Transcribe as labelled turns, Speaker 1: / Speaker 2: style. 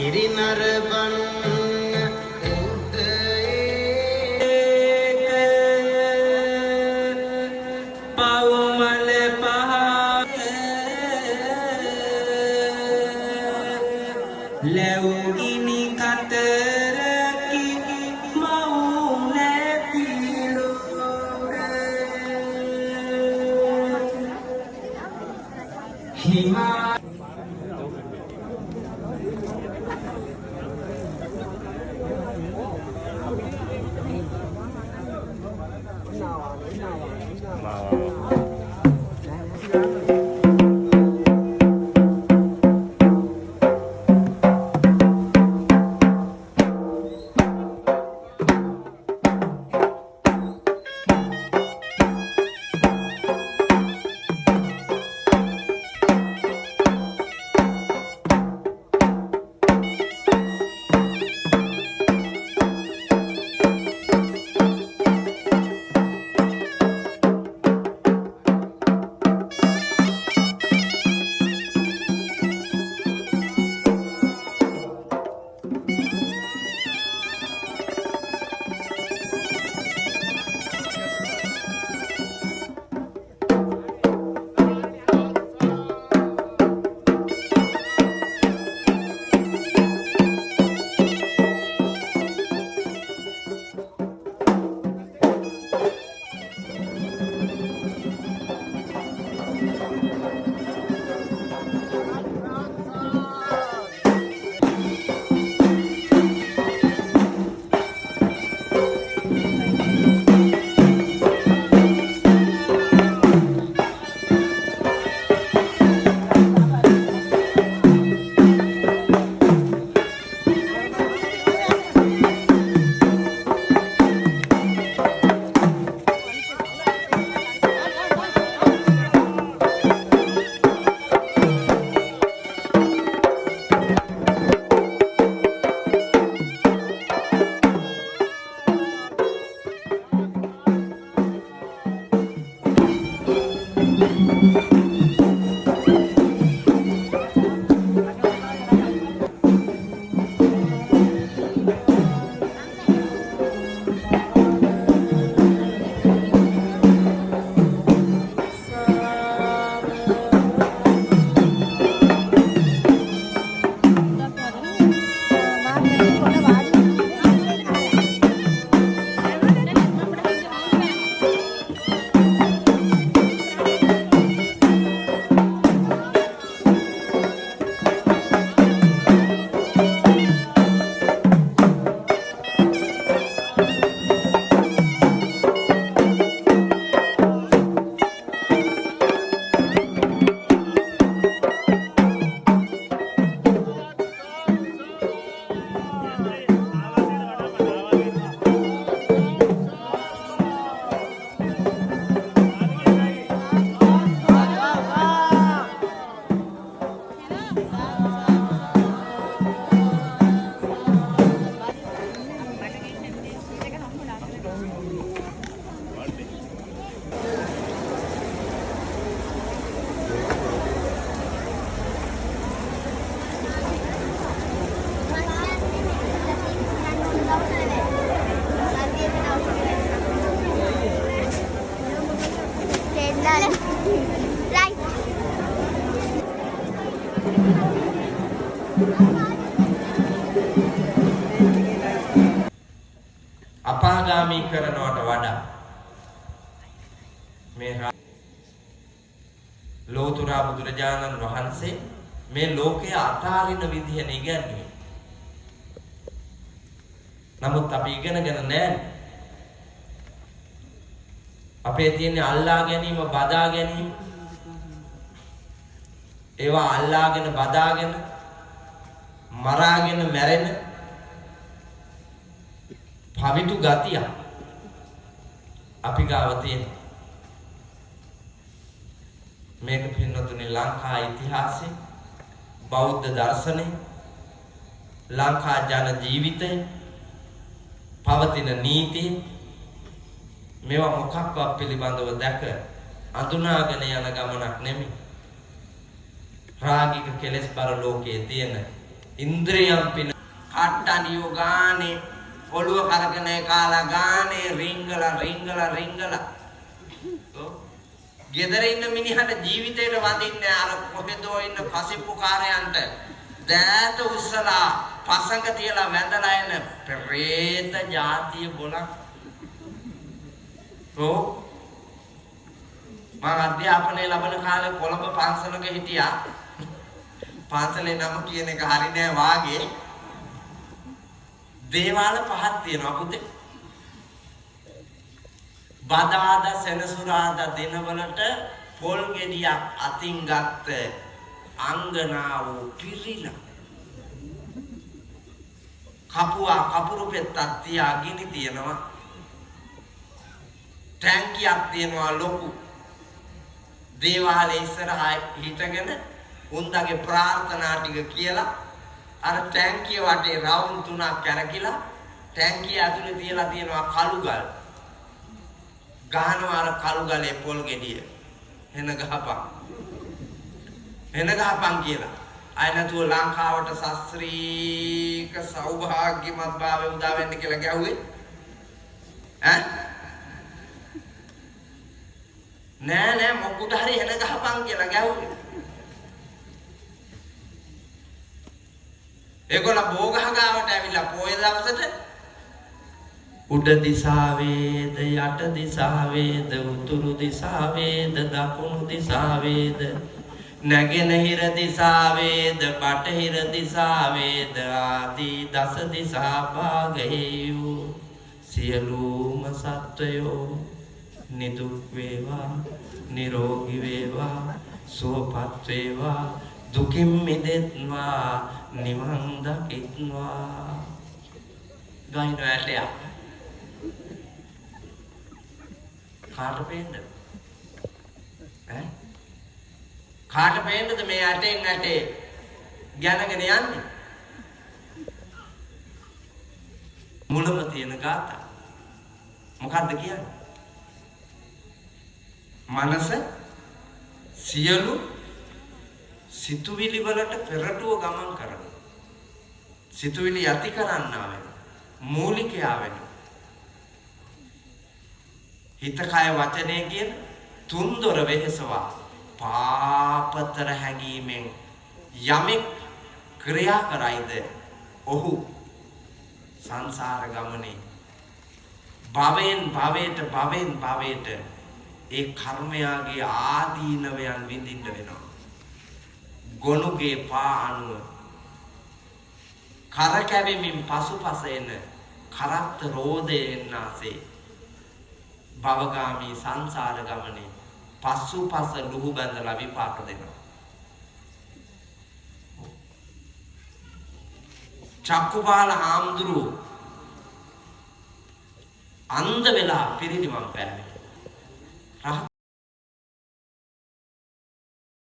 Speaker 1: සිරිනරබන්
Speaker 2: පවුමල පහ ලැබුගිනි කතරකි මවු නැතිලු හිමා
Speaker 3: අපාගාමී කරනවට වඩා මේ ලෝතුරා බුදුරජාණන් වහන්සේ මේ ලෝකය අතාරින විදිහ නිගන්වුවේ. නමුත් අපි ඉගෙනගෙන නැහැ. අපේ තියෙන අල්ලා ගැනීම, බදා ගැනීම. ඒවා අල්ලාගෙන බදාගෙන මරාගෙන මැරෙන පවිතු ගතිය අපි ගාව තියෙන. මේක පින්නතුනේ ලංකා ඉතිහාසයේ බෞද්ධ දර්ශනයේ ලංකා ජන ජීවිතයේ පවතින නීතිය මේවා මොකක්වත් පිළිබඳව දැක අඳුනාගෙන යන ගමනක් නෙමෙයි. රාගික කෙලෙස් බර ලෝකයේ තියෙන ඉන්ද්‍රියම් පින කට්ටනියෝ ගානේ ඔළුව කරගෙන කාලා ගානේ රිංගලා ගෙදර ඉන්න මිනිහට ජීවිතේට වදින්නේ අර කොහෙදෝ ඉන්න කසිප්පු කාරයන්ට දෑත උස්සලා පසඟ තියලා වැඳලා එන ප්‍රේත జాතිය බොලක්. මම අධ්‍යාපනය ලබන කාලේ කොළඹ පන්සලක හිටියා. පන්සලේ නම කියන එක හරි නෑ වාගේ. දේවාල පහක් තියෙනවා පුතේ. බදාදා සෙනසුරාදා දිනවලට පොල් ගෙඩියක් අතින් ගත්ත අංගනාව පිරිලා. කපුරු පෙත්තක් තියා ගිනි තියනවා. ටැංකියක් තියනවා ලොකු. දේවාලේ ඉස්සරහා හිටගෙන උන්දගේ ප්‍රාර්ථනා ටික කියලා අර ටැංකිය වටේ රවුම් තුනක් කැරකිලා ටැංකිය ඇතුලේ තියලා තියෙනවා කළු ගල්. ගහනවා අර කළු ගලේ පොල් ගෙඩිය. එන ගහපන් කියලා. අය නැතුව ලංකාවට ශාස්ත්‍රීය සෞභාග්‍යමත් භාවය උදා වෙන්න කියලා ගැහුවේ. නෑ මොකුට හරි එන ගහපන් කියලා ගැහුවේ. ඒගොල්ල බෝගහ ගාවට ඇවිල්ලා පොය දවසට උඩ දිසාවේද යට දිසාවේද උතුරු දිසාවේද දකුණු දිසාවේද නැගෙනහිර දිසාවේද බටහිර දිසාවේද ආදී දස දිසා භාගයේයු සියලුම සත්වයෝ නිදුක් වේවා නිරෝගී වේවා සුවපත් වේවා දුකින් මිදෙත්වා නිවන් දකිත්වා. ගායන ඇටය කාට පේන්නද? කාට පේන්නද මේ ඇටෙන් ඇටේ ගැනගෙන යන්නේ? මුලම තියෙන ගාථා මොකද්ද කියන්නේ? මනස සියලු සිතුවිලි වලට පෙරටුව ගමන් කරන සිතුවිලි යති කරන්නා වෙන මූලිකයා වෙන හිත කය වචනය කියන තුන්දොර වෙහෙසවා පාපතර හැඟීමෙන් යමෙක් ක්‍රියා කරයිද ඔහු සංසාර ගමනේ භවයෙන් භවයට ඒ කර්මයාගේ ආදීනවයන් විඳින්න වෙනවා. ගොනුගේ පා අනුව කරකැවෙමින් පසුපස එන කරත්ත රෝදයෙන් ආසේ භවගාමී සංසාර ගමනේ පසුපස ලුහු බැඳලා විපාක දෙනවා. චක්කුපාල හාමුදුරුවෝ අන්ධ වෙලා පිරිනිවන් පෑවේ.